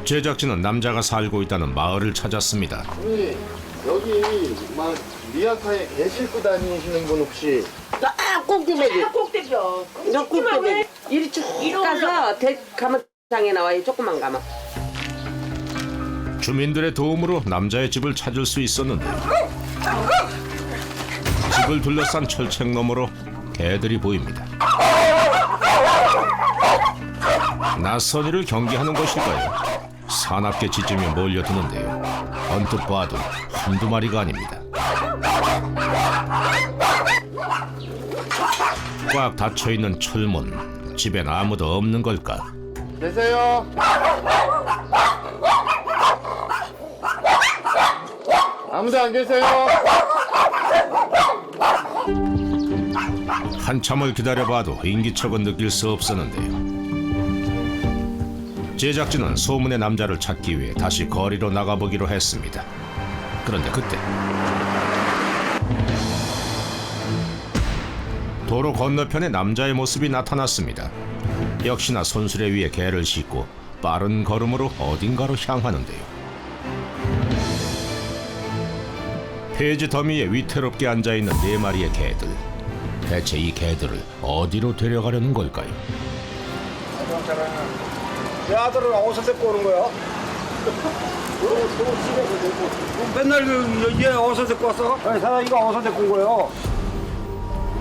제작진은 남자가 살고 있다는 마을을 찾았습니다. 우리 여기 막 리아카에 개 싣고 다니시는 분 혹시 꼭대기. 꼭대기요. 너 꼭대기. 이리 쭉 가서 가면 장에 나와요. 조금만 가면. 주민들의 도움으로 남자의 집을 찾을 수 있었는데요. 집을 둘러싼 철책 너머로 개들이 보입니다. 낯선 이를 경계하는 것일까요? 사납게 짖으며 몰려드는데요. 언뜻 봐도 한두 마리가 아닙니다. 꽉 닫혀있는 철문, 집엔 아무도 없는 걸까? 계세요? 아무도 안 계세요? 한참을 기다려봐도 인기척은 느낄 수 없었는데요. 제작진은 소문의 남자를 찾기 위해 다시 거리로 나가보기로 했습니다. 그런데 그때 도로 건너편에 남자의 모습이 나타났습니다. 역시나 손수레 위에 개를 싣고 빠른 걸음으로 어딘가로 향하는데요. 폐지 더미에 위태롭게 앉아있는 4마리의 개들. 대체 이 개들을 어디로 데려가려는 걸까요? 내 아들을 어디서 데리고 오는 거야? 맨날 얘 어디서 데리고 왔어? 아니 사장이가 어디서 데리고 온 거예요?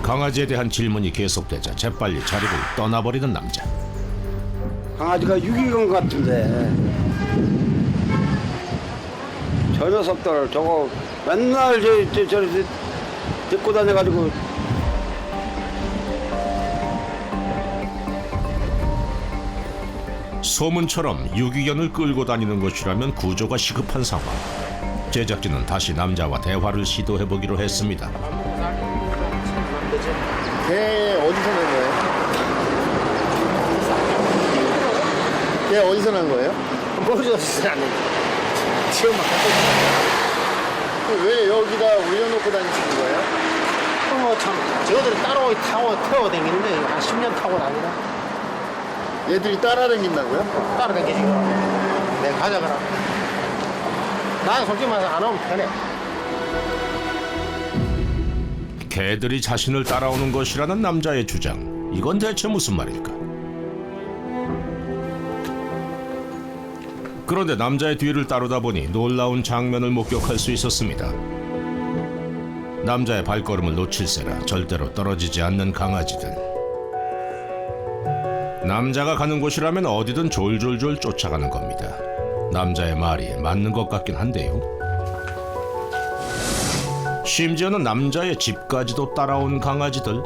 강아지에 대한 질문이 계속되자 재빨리 자리를 떠나버리는 남자. 강아지가 유기견 같은데 저 녀석들 저거 맨날 저리 데리고 다녀가지고 소문처럼 유기견을 끌고 다니는 것이라면 구조가 시급한 상황. 제작진은 다시 남자와 대화를 시도해보기로 했습니다. 개 어디서 난 거예요? 개 어디서 난 거예요? 모르겠어 나는. 지금 막 왜 여기다 올려놓고 다니시는 거예요? 참 저들이 따로 타고 태워 다니는데 한 10년 타고 다니나 얘들이 따라다닌다고요? 따라다니지. 내가 가져가라. 나는 솔직히 말해서 안 오면 편해. 개들이 자신을 따라오는 것이라는 남자의 주장. 이건 대체 무슨 말일까? 그런데 남자의 뒤를 따르다 보니 놀라운 장면을 목격할 수 있었습니다. 남자의 발걸음을 놓칠세라 절대로 떨어지지 않는 강아지들. 남자가 가는 곳이라면 어디든 졸졸졸 쫓아가는 겁니다. 남자의 말이 맞는 것 같긴 한데요. 심지어는 남자의 집까지도 따라온 강아지들.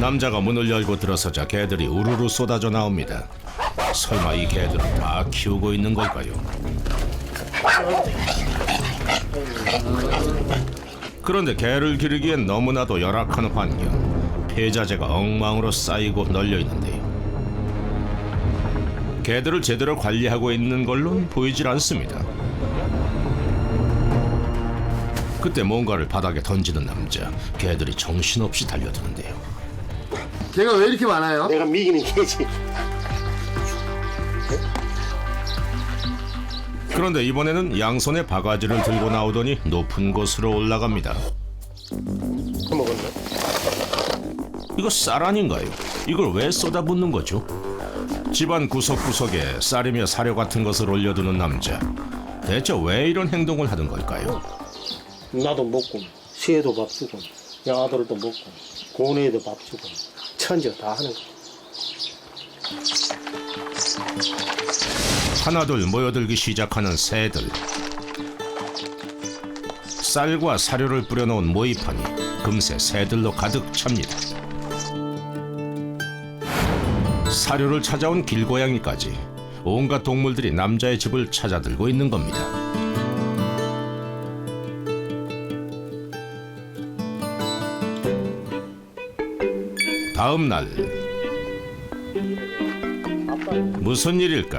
남자가 문을 열고 들어서자 개들이 우르르 쏟아져 나옵니다. 설마 이 개들을 다 키우고 있는 걸까요? 그런데 개를 기르기엔 너무나도 열악한 환경. 폐자재가 엉망으로 쌓이고 널려 있는데요. 개들을 제대로 관리하고 있는 걸로는 보이질 않습니다. 그때 뭔가를 바닥에 던지는 남자. 개들이 정신없이 달려드는데요. 개가 왜 이렇게 많아요? 내가 미기는 개지. 그런데 이번에는 양손에 바가지를 들고 나오더니 높은 곳으로 올라갑니다. 먹었나? 이거 쌀 아닌가요? 이걸 왜 쏟아붓는 거죠? 집안 구석구석에 쌀이며 사료 같은 것을 올려두는 남자. 대체 왜 이런 행동을 하는 걸까요? 나도 먹고 새도 밥 주고 양아들도 먹고 고뇌도 밥 주고 천지가 다 하는 거. 하나둘 모여들기 시작하는 새들. 쌀과 사료를 뿌려놓은 모이판이 금세 새들로 가득 찹니다. 사료를 찾아온 길고양이까지 온갖 동물들이 남자의 집을 찾아들고 있는 겁니다. 다음 날 무슨 일일까?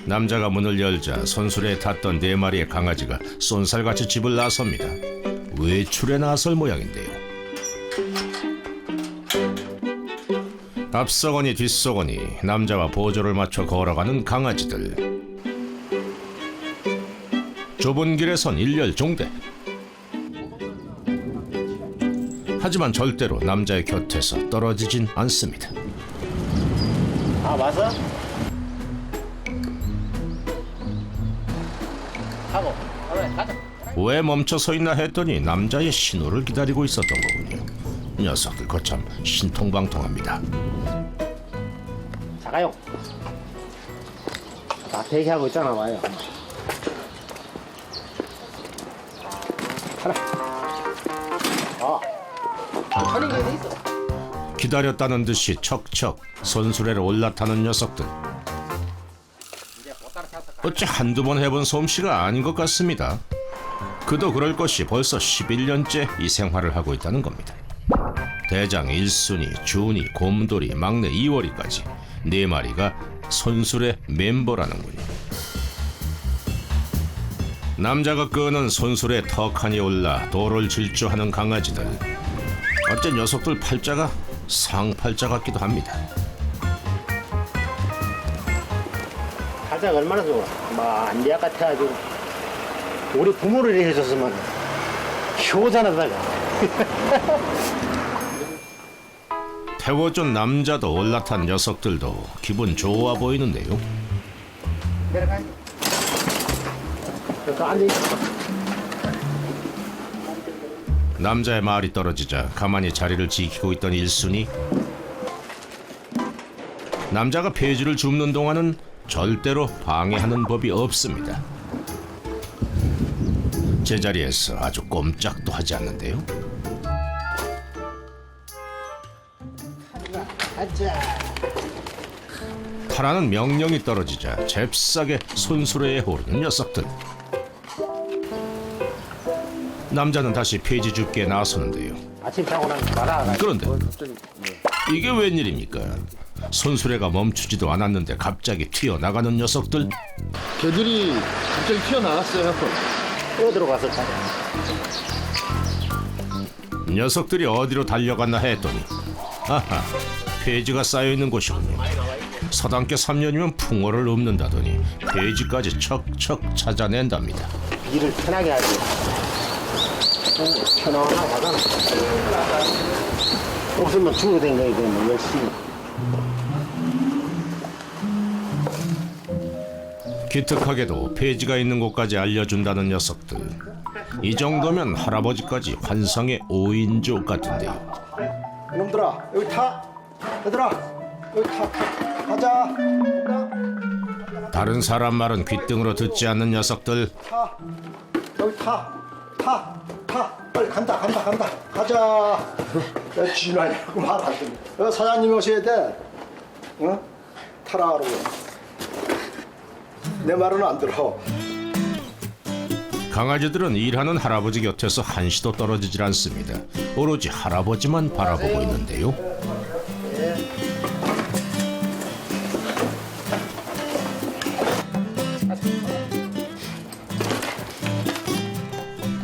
남자가 문을 열자 손수레에 탔던 4마리의 강아지가 쏜살같이 집을 나섭니다. 외출에 나설 모양인데요. 앞서거니 뒤서거니 남자와 보조를 맞춰 걸어가는 강아지들. 좁은 길에선 일렬 종대. 하지만 절대로 남자의 곁에서 떨어지진 않습니다. 아 와서 하고 가자. 왜 멈춰 서 있나 했더니 남자의 신호를 기다리고 있었던 거군요. 녀석들 거참 신통방통합니다. 자 가요. 나 대기하고 있잖아 와요. 하나. 하는 게 있어. 기다렸다는 듯이 척척 손수레를 올라타는 녀석들. 어째 한두 번 해본 솜씨가 아닌 것 같습니다. 그도 그럴 것이 벌써 11년째 이 생활을 하고 있다는 겁니다. 대장 1순위, 준이, 곰돌이, 막내 2월이까지 4마리가 손수레 멤버라는군요. 남자가 끄는 손수레 턱하니 올라 도를 질주하는 강아지들. 어째 녀석들 팔자가 상팔자 같기도 합니다. 가자가 얼마나 좋아. 막 안리아 같아가지고 우리 부모를 이렇게 해줬으면 효자나다가. 태워준 남자도 올라탄 녀석들도 기분 좋아 보이는데요. 내려가. 여기 앉아있어. 남자의 말이 떨어지자 가만히 자리를 지키고 있던 1순위. 남자가 폐지를 줍는 동안은 절대로 방해하는 법이 없습니다. 제자리에서 아주 꼼짝도 하지 않는데요. 앉아. 타라는 명령이 떨어지자 잽싸게 손수레에 오르는 녀석들. 남자는 다시 폐지 줍기에 나서는데요. 아침 자고 난 말아. 그런데 이게 웬일입니까? 손수레가 멈추지도 않았는데 갑자기 튀어나가는 녀석들. 개들이 갑자기 튀어나왔어요. 또 들어가서 가자. 녀석들이 어디로 달려갔나 했더니 아하, 폐지가 쌓여있는 곳이군요. 서당께 3년이면 풍어를 읊는다더니 폐지까지 척척 찾아낸답니다. 일을 편하게 하지. 편안하게 하잖아. 없으면 죽어도 된 거야, 이거 뭐 열심히. 기특하게도 폐지가 있는 곳까지 알려준다는 녀석들. 이 정도면 할아버지까지 환상의 5인조 같은데요. 이놈들아, 여기 타. 얘들아, 여기 타. 가자. 다른 사람 말은 귓등으로 듣지 않는 녀석들. 타. 여기 타. 타. 타. 빨리 간다. 가자. 야, 지나려고 말하더니. 사장님 오셔야 돼. 어? 타라 그러고. 내 말은 안 들어. 강아지들은 일하는 할아버지 곁에서 한시도 떨어지질 않습니다. 오로지 할아버지만 바라보고 있는데요.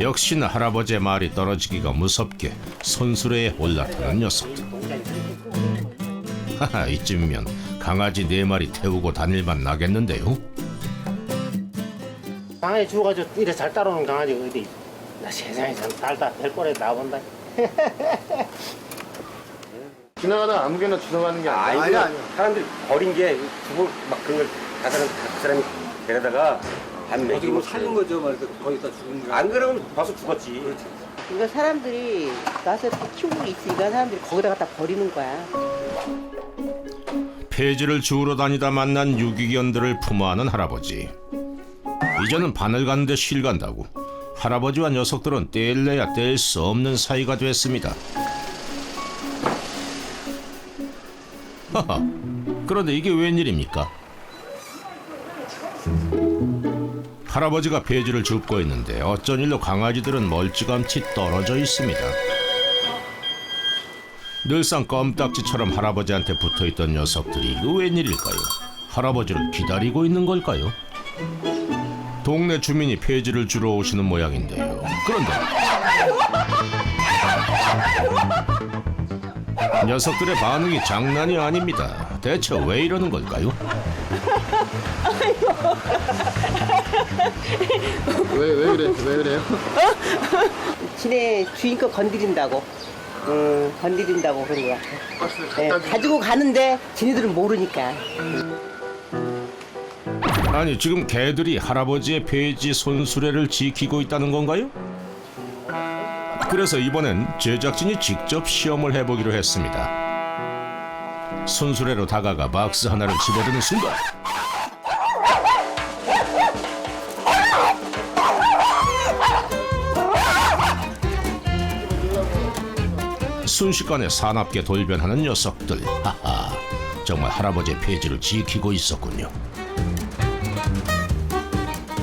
역시나 할아버지의 말이 떨어지기가 무섭게 손수레에 올라타는 녀석들. 하하, 이쯤이면 강아지 4마리 태우고 다닐만 나겠는데요. 강아지 죽어가지고 이래 잘 따라오는 강아지가 어디 있어? 나 세상에 참 딸다 될 거래 나본다. 지나가다 아무개나 지나가는 게 아니야. 사람들이 버린 게 두고 막 그런 걸 그 사람이 데려다가 반 어떻게 먹이고 뭐 살린 거죠, 말해서 거기다 죽은 거. 안 그러면 벌써 죽었지. 이거 사람들이 나서 키우고 있으니까 사람들이 거기다 갖다 버리는 거야. 폐지를 주우러 다니다 만난 유기견들을 품어하는 할아버지. 이제는 바늘 가는데 실 간다고 할아버지와 녀석들은 떼일래야 뗄 수 없는 사이가 됐습니다. 하하, 그런데 이게 웬일입니까? 할아버지가 폐지를 줍고 있는데 어쩐 일로 강아지들은 멀찌감치 떨어져 있습니다. 늘상 껌딱지처럼 할아버지한테 붙어있던 녀석들이 이거 웬일일까요? 할아버지를 기다리고 있는 걸까요? 동네 주민이 폐지를 주러 오시는 모양인데요. 그런데 녀석들의 반응이 장난이 아닙니다. 대체 왜 이러는 걸까요? 왜 그래? 왜 그래요? 지네 주인 거 건드린다고. 건드린다고 그런 것 같아. 박스를 예, 갖다 주 가지고 가는데 지네들은 모르니까. 아니 지금 개들이 할아버지의 폐지 손수레를 지키고 있다는 건가요? 그래서 이번엔 제작진이 직접 시험을 해보기로 했습니다. 손수레로 다가가 박스 하나를 집어드는 순간 순식간에 사납게 돌변하는 녀석들. 하하, 정말 할아버지의 폐지를 지키고 있었군요.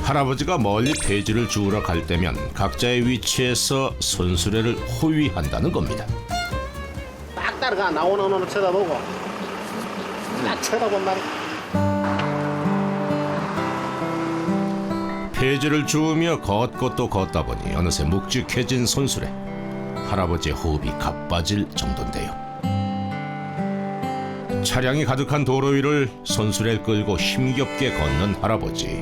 할아버지가 멀리 폐지를 주우러 갈 때면 각자의 위치에서 손수레를 호위한다는 겁니다. 딱 따라가 나오는 놈을 쳐다보고 딱 쳐다본다. 폐지를 주우며 걷고 또 걷다 보니 어느새 묵직해진 손수레. 할아버지의 호흡이 가빠질 정도인데요. 차량이 가득한 도로 위를 손수레를 끌고 힘겹게 걷는 할아버지.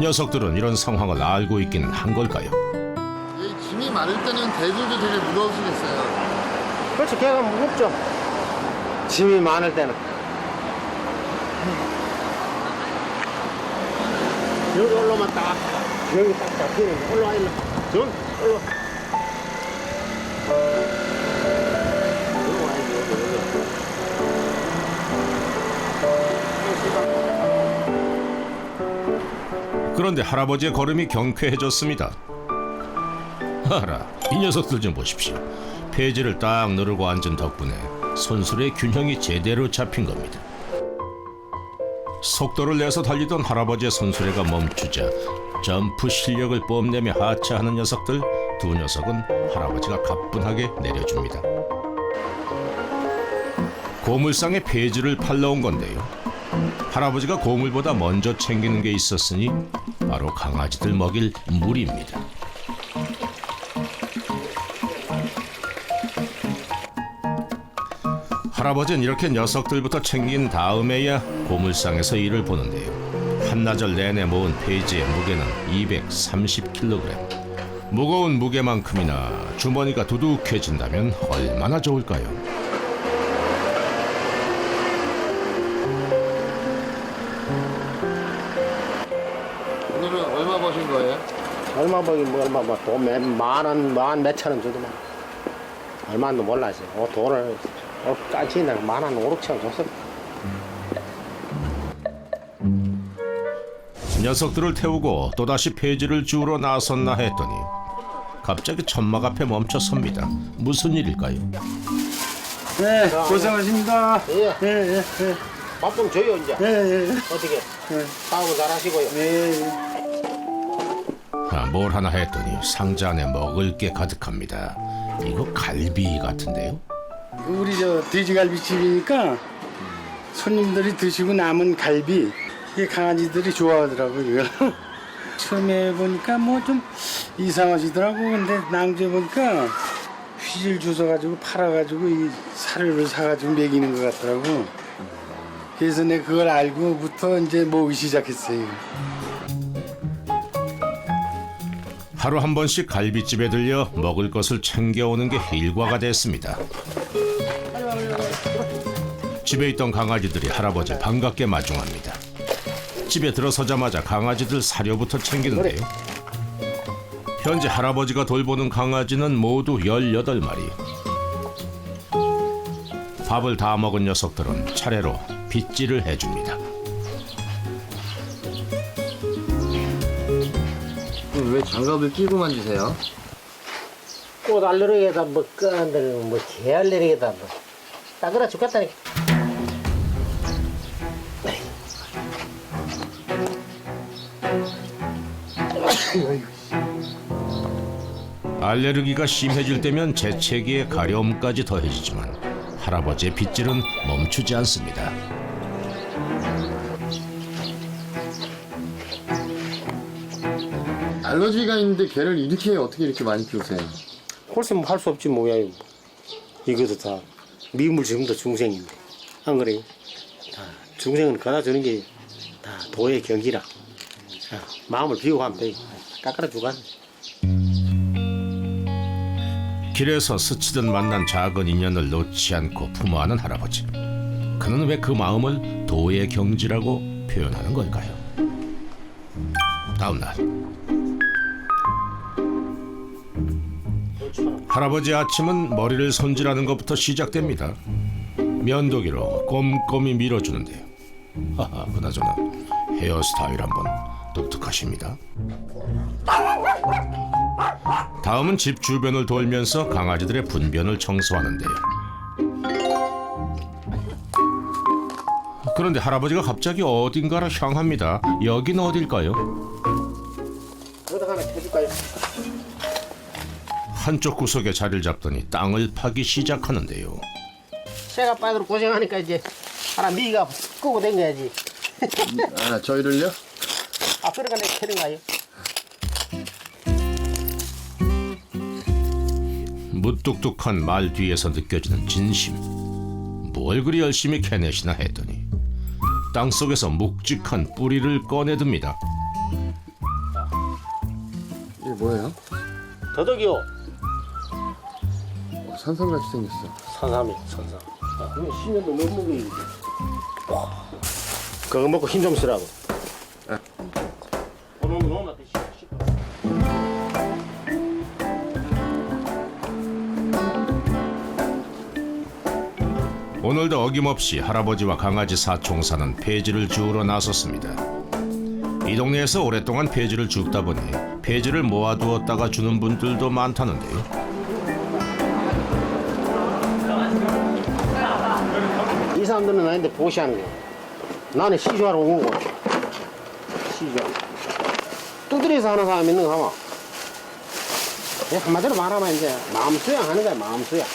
녀석들은 이런 상황을 알고 있긴 한 걸까요? 이 짐이 많을 때는 대들도 되게 무거우시겠어요. 그렇지, 걔가 무겁죠. 짐이 많을 때는. 여기 올라오면 딱, 여기 딱 잡히는 올라와, 일로. 전, 올라와. 그런데 할아버지의 걸음이 경쾌해졌습니다. 하라, 이 녀석들 좀 보십시오. 폐지를 딱 누르고 앉은 덕분에 손수레의 균형이 제대로 잡힌 겁니다. 속도를 내서 달리던 할아버지의 손수레가 멈추자 점프 실력을 뽐내며 하차하는 녀석들. 두 녀석은 할아버지가 가뿐하게 내려줍니다. 고물상에 폐지를 팔러 온 건데요. 할아버지가 고물보다 먼저 챙기는 게 있었으니 바로 강아지들 먹일 물입니다. 할아버지는 이렇게 녀석들부터 챙긴 다음에야 고물상에서 일을 보는데요. 한나절 내내 모은 폐지의 무게는 230kg. 무거운 무게만큼이나 주머니가 두둑해진다면 얼마나 좋을까요? 오늘은 얼마 버신 거예요? 얼마 버긴 뭐 얼마 뭐 돈 만원 몇천 원 주더만 얼마인지 몰라지. 돈을 까지나 만원 5, 6천 원 줬어. 녀석들을 태우고 또다시 폐지를 주우러 나섰나 했더니 갑자기 천막 앞에 멈춰 섭니다. 무슨 일일까요? 네, 고생하십니다. 예. 예, 예, 밥 좀 줘요 이제. 예, 예, 어떻게? 싸움은 잘하시고요. 예. 뭘 하나 했더니 상자 안에 먹을 게 가득합니다. 이거 갈비 같은데요? 우리 저 돼지갈비집이니까 손님들이 드시고 남은 갈비 이게 강아지들이 좋아하더라고요. 이걸. 처음에 보니까 뭐 좀 이상하시더라고. 근데 낭주에 보니까 휘질 주워가지고 팔아가지고 이 사료를 사가지고 먹이는 것 같더라고. 그래서 내가 그걸 알고부터 이제 먹기 시작했어요. 하루 한 번씩 갈비집에 들려 먹을 것을 챙겨오는 게 일과가 됐습니다. 집에 있던 강아지들이 할아버지 반갑게 마중합니다. 집에 들어서자마자 강아지들 사료부터 챙기는데요. 현재 할아버지가 돌보는 강아지는 모두 18마리. 밥을 다 먹은 녀석들은 차례로 빗질을 해줍니다. 왜 장갑을 끼고 만지세요? 꽃 알레르기에다 뭐 끄는데 뭐 개 알레르기에다 뭐 따그라 죽겠다니까. 알레르기가 심해질 때면 재채기에 가려움까지 더해지지만 할아버지의 빗질은 멈추지 않습니다. 알러지가 있는데 개를 어떻게 이렇게 많이 키우세요? 홀수 할 수 없지 뭐야 이거. 이것도 다 미물 지금도 중생인데 안 그래요? 다 중생은 거다 주는 게 다 도의 격이라 마음을 비우고 돼. 깎아라 주간. 길에서 스치듯 만난 작은 인연을 놓지 않고 품어하는 할아버지. 그는 왜 그 마음을 도의 경지라고 표현하는 걸까요? 다음 날 할아버지 아침은 머리를 손질하는 것부터 시작됩니다. 면도기로 꼼꼼히 밀어주는데요. 하하, 그나저나 헤어스타일 한번 독특하십니다. 다음은 집 주변을 돌면서 강아지들의 분변을 청소하는데요. 그런데 할아버지가 갑자기 어딘가로 향합니다. 여긴 어딜까요? 여기다 하나 해줄까요? 한쪽 구석에 자리를 잡더니 땅을 파기 시작하는데요. 새가 빠져도 고생하니까 이제 하나 미가 끄고 댕겨야지. 아, 저희를요? 아, 그러니까 내가 캐는 거예요. 무뚝뚝한 말 뒤에서 느껴지는 진심. 뭘 그리 열심히 캐내시나 했더니 땅속에서 묵직한 뿌리를 꺼내듭니다. 이게 뭐예요? 더덕이요. 산삼같이 생겼어. 산삼이 산삼. 그거 시면도 못 먹어야지. 그거 먹고 힘 좀 쓰라고. 너무 드시. 오늘도 어김없이 할아버지와 강아지 사총사는 폐지를 주우러 나섰습니다. 이 동네에서 오랫동안 폐지를 줍다 보니 폐지를 모아두었다가 주는 분들도 많다는데요. 이 사람들은 나한테 보시하는 거. 나는 시주하러 온 거고. 시주하러. 두드려서 하는 사람 있는 거 하면. 한마디로 말하면 이제 마음 수양하는 거야, 마음 수양.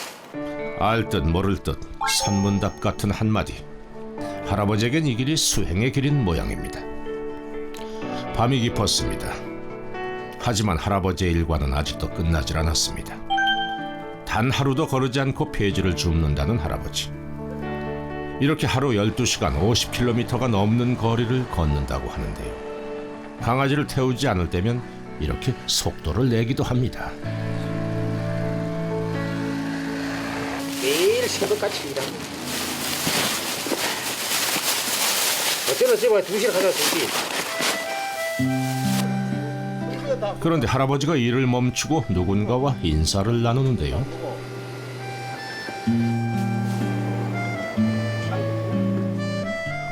알 듯 모를 듯 산문답 같은 한마디. 할아버지에겐 이 길이 수행의 길인 모양입니다. 밤이 깊었습니다. 하지만 할아버지의 일과는 아직도 끝나질 않았습니다. 단 하루도 거르지 않고 폐지를 줍는다는 할아버지. 이렇게 하루 12시간 50km가 넘는 거리를 걷는다고 하는데요. 강아지를 태우지 않을 때면 이렇게 속도를 내기도 합니다. 매일 새벽같이 일하고. 어쩌나 집에 2시를 가져왔지. 그런데 할아버지가 일을 멈추고 누군가와 인사를 나누는데요.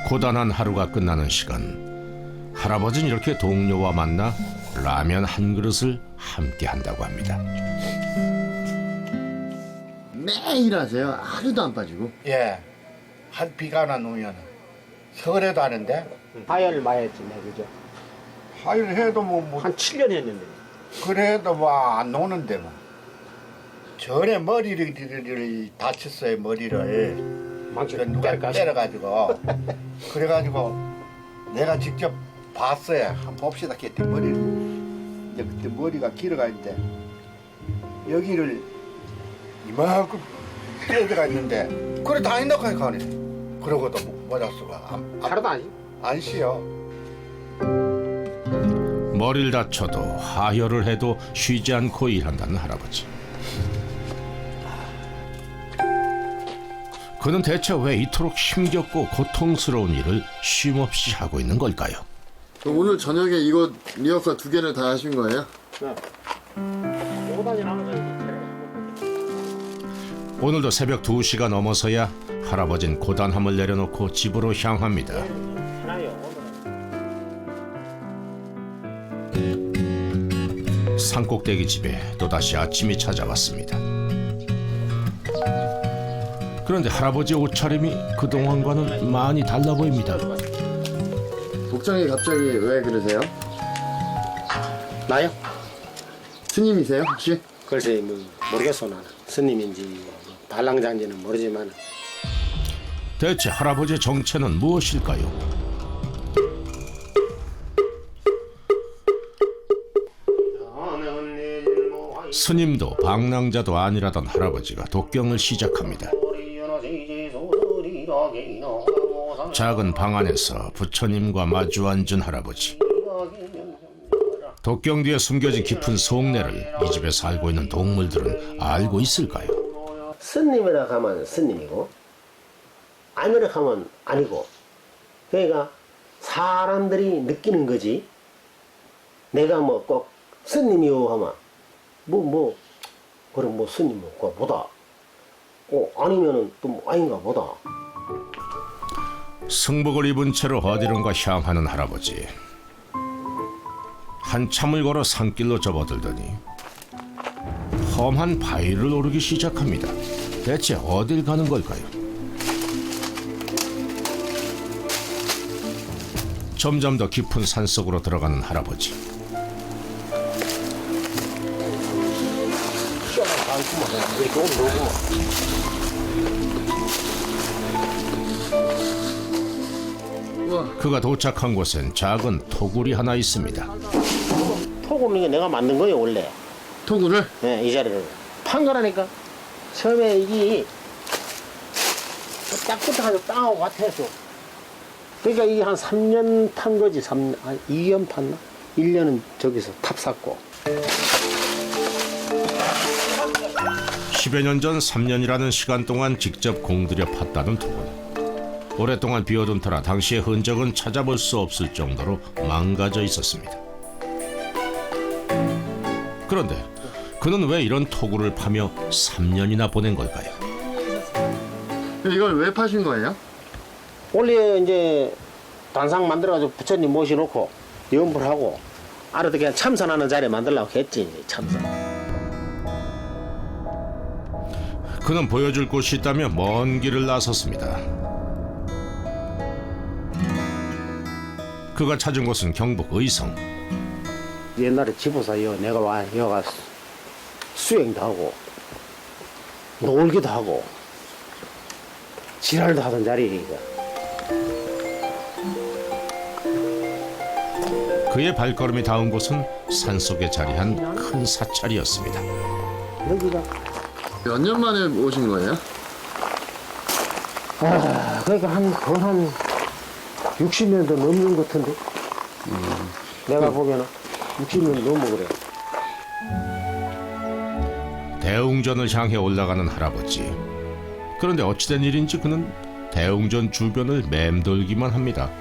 고단한 하루가 끝나는 시간, 할아버지는 이렇게 동료와 만나 라면 한 그릇을 함께 한다고 합니다. 매일 하세요? 하루도 안 빠지고? 예. 한 비가 나 놓으면 서울에도 하는데 하열 많이 했지, 내 그죠? 하일 해도 뭐 한 7년 했는데. 그래도 뭐 안 노는데 뭐. 전에 머리를 다쳤어요, 머리를. 망치가 누가 때려가지고. 그래가지고 내가 직접 봤어요. 한번 봅시다 그때 머리를. 이제 그때 머리가 길어가 있는데 여기를 이만큼 떼어가 있는데 그래 다닌다고 가네. 그러고도 모자수가 하루도 아니지. 안 쉬어. 머리를 다쳐도 하혈을 해도 쉬지 않고 일한다는 할아버지. 그는 대체 왜 이토록 힘겹고 고통스러운 일을 쉼없이 하고 있는 걸까요? 그럼 오늘 저녁에 이거 리어카 2개를 다 하신 거예요? 오늘도 새벽 2시가 넘어서야 할아버진 고단함을 내려놓고 집으로 향합니다. 산꼭대기 집에 또다시 아침이 찾아왔습니다. 그런데 할아버지의 옷차림이 그동안과는 많이 달라 보입니다. 복장이 갑자기 왜 그러세요? 나요? 스님이세요 혹시? 글쎄 뭐 모르겠어 나는. 스님인지 발랑자인지는 모르지만 대체 할아버지의 정체는 무엇일까요? 스님도 방랑자도 아니라던 할아버지가 독경을 시작합니다. 작은 방 안에서 부처님과 마주 앉은 할아버지. 독경 뒤에 숨겨진 깊은 속내를 이 집에 살고 있는 동물들은 알고 있을까요? 스님이라 하면 스님이고 아니라 하면 아니고, 그러니까 사람들이 느끼는 거지. 내가 뭐 꼭 스님이요 하면 그럼 뭐 스님 보다 아니면은 또 아닌가 보다. 승복을 입은 채로 어디론가 향하는 할아버지. 한참을 걸어 산길로 접어들더니 험한 바위를 오르기 시작합니다. 대체 어딜 가는 걸까요? 점점 더 깊은 산속으로 들어가는 할아버지. 그가 도착한 곳엔 작은 토굴이 하나 있습니다. 토굴은 게 내가 만든 거예요 원래. 토구를? 네, 이 자리를 판 거라니까. 처음에 이게 딱 붙어가지고 땅하고 같아서. 그러니까 이게 한 3년 탄 거지. 2년 탔나? 1년은 저기서 탑 샀고. 10여 년 전 3년이라는 시간 동안 직접 공들여 팠다는 토굴. 오랫동안 비워둔 터라 당시의 흔적은 찾아볼 수 없을 정도로 망가져 있었습니다. 그런데 그는 왜 이런 토굴을 파며 3년이나 보낸 걸까요? 이걸 왜 파신 거예요? 원래 이제 단상 만들어가지고 부처님 모셔놓고 염불하고 알아도 그냥 참선하는 자리 만들려고 했지. 이제 참선. 그는 보여줄 곳이 있다며 먼 길을 나섰습니다. 그가 찾은 곳은 경북 의성. 옛날에 집어서 내가 여가 수행도 하고 놀기도 하고 지랄도 하던 자리니까. 그의 발걸음이 닿은 곳은 산속에 자리한 큰 사찰이었습니다. 여기가 몇 년 만에 오신 거예요? 그러니까 한 60년도 넘는 것 같은데. 내가 보면은 60년 넘어 그래. 대웅전을 향해 올라가는 할아버지. 그런데 어찌된 일인지 그는 대웅전 주변을 맴돌기만 합니다.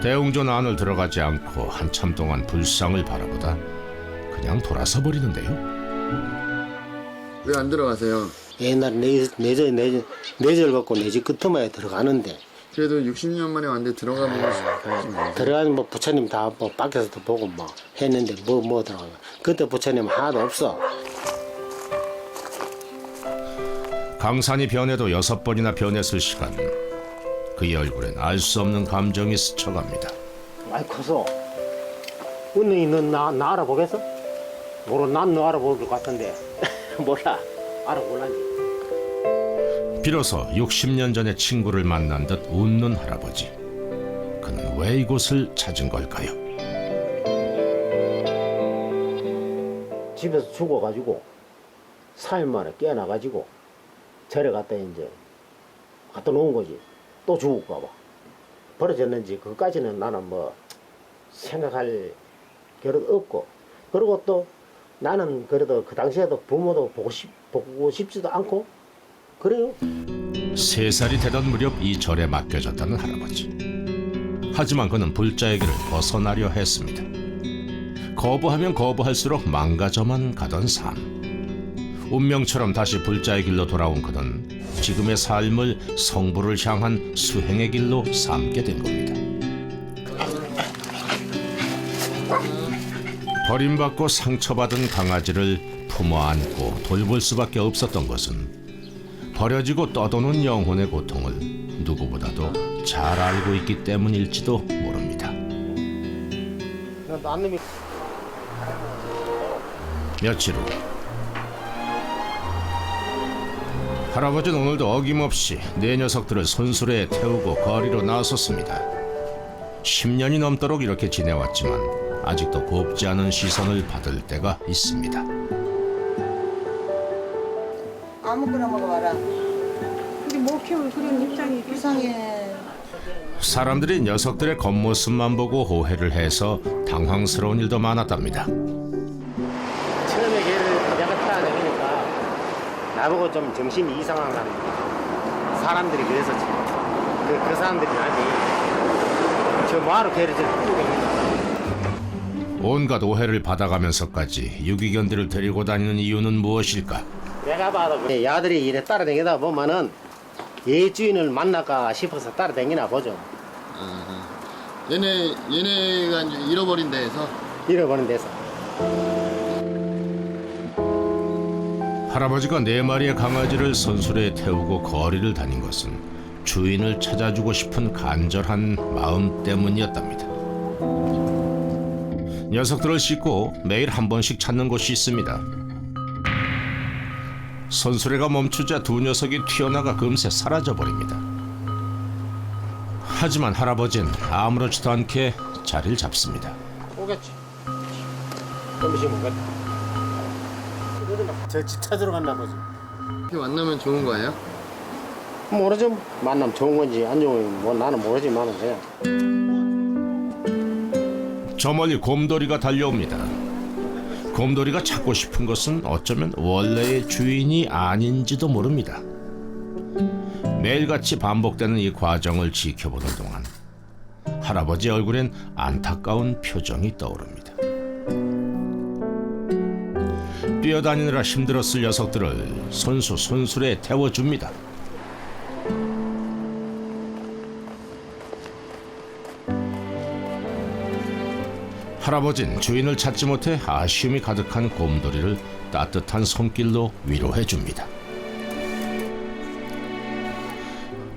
대웅전 안을 들어가지 않고 한참 동안 불상을 바라보다 그냥 돌아서 버리는데요. 왜 안 들어가세요? 옛날에 내절 갖고 내 집 끝머에 들어가는데. 그래도 60년 만에 왔는데 들어가면 들어가면 뭐 부처님 다 뭐 밖에서도 보고 뭐 했는데 뭐 들어가. 그때 부처님 하나도 없어. 강산이 변해도 6번이나 변했을 시간. 그의 얼굴엔 알 수 없는 감정이 스쳐갑니다. 많이 커서. 은능이 나 알아보겠어? 모르 난 너 알아볼 것 같은데. 몰라. 알아볼란지. 비로소 60년 전의 친구를 만난 듯 웃는 할아버지. 그는 왜 이곳을 찾은 걸까요? 집에서 죽어가지고 4일 만에 깨어나가지고 절에 갔다 이제 갖다 놓은 거지. 또 죽을까 봐. 버려졌는지 그것까지는 나는 뭐 생각할 겨를 없고. 그리고 또 나는 그래도 그 당시에도 부모도 보고 싶지도 않고 그래요. 3살이 되던 무렵 이 절에 맡겨졌다는 할아버지. 하지만 그는 불자의 길을 벗어나려 했습니다. 거부하면 거부할수록 망가져만 가던 삶. 운명처럼 다시 불자의 길로 돌아온 그는 지금의 삶을 성부를 향한 수행의 길로 삼게 된 겁니다. 버림받고 상처받은 강아지를 품어 안고 돌볼 수밖에 없었던 것은 버려지고 떠도는 영혼의 고통을 누구보다도 잘 알고 있기 때문일지도 모릅니다. 며칠 후 할아버지는 오늘도 어김없이 네 녀석들을 손수레에 태우고 거리로 나섰습니다. 10년이 넘도록 이렇게 지내왔지만 아직도 곱지 않은 시선을 받을 때가 있습니다. 아무거나 먹어봐라. 근데 못 키우면 그런 입장이 이상해. 사람들이 녀석들의 겉모습만 보고 오해를 해서 당황스러운 일도 많았답니다. 처음에 걔를 내가 따라다니니까 나보고 좀 정신이 이상한 사람들이 그랬었지. 그 사람들이 나한테 저 뭐하러 걔를 저렇게 끌고 다니냐. 온갖 오해를 받아가면서까지 유기견들을 데리고 다니는 이유는 무엇일까? 내가 봐도 그 야들이 이래 따라다니다 보면은 얘 주인을 만날까 싶어서 따라다니나 보죠. 얘네가 이제 잃어버린 데에서 잃어버린 데서. 할아버지가 4마리의 강아지를 선술에 태우고 거리를 다닌 것은 주인을 찾아주고 싶은 간절한 마음 때문이었답니다. 녀석들을 싣고 매일 한 번씩 찾는 곳이 있습니다. 선수레가 멈추자 두 녀석이 튀어나가 금세 사라져버립니다. 하지만 할아버지는 아무렇지도 않게 자리를 잡습니다. 오겠지. 좀 있으면 오겠다. 저 집 찾으러 갔나 보지. 이렇게 만나면 좋은 거예요? 모르죠. 만나면 좋은 건지 안 좋은 건지 뭐 나는 모르지만은 그냥. 저 멀리 곰돌이가 달려옵니다. 곰돌이가 찾고 싶은 것은 어쩌면 원래의 주인이 아닌지도 모릅니다. 매일같이 반복되는 이 과정을 지켜보는 동안 할아버지 얼굴엔 안타까운 표정이 떠오릅니다. 뛰어다니느라 힘들었을 녀석들을 손수레에 태워줍니다. 할아버진 주인을 찾지 못해 아쉬움이 가득한 곰돌이를 따뜻한 손길로 위로해줍니다.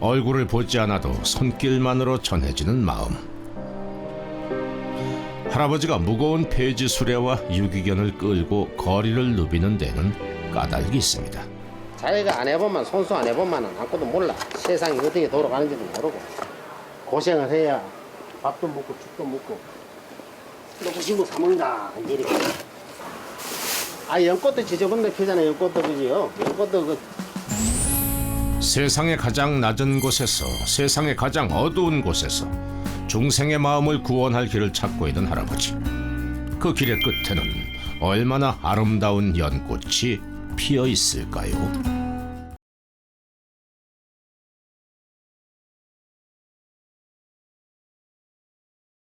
얼굴을 보지 않아도 손길만으로 전해지는 마음. 할아버지가 무거운 폐지 수레와 유기견을 끌고 거리를 누비는 데는 까닭이 있습니다. 자기가 안 해보면 손수 안 해보면 아무것도 몰라. 세상이 어떻게 돌아가는지도 모르고 고생을 해야 밥도 먹고 죽도 먹고 놓고신고 사먹는다 이렇게. 아 연꽃도 지저분데 피잖아. 연꽃도 그지요. 연꽃도 그 세상의 가장 낮은 곳에서 세상의 가장 어두운 곳에서 중생의 마음을 구원할 길을 찾고 있는 할아버지. 그 길의 끝에는 얼마나 아름다운 연꽃이 피어 있을까요?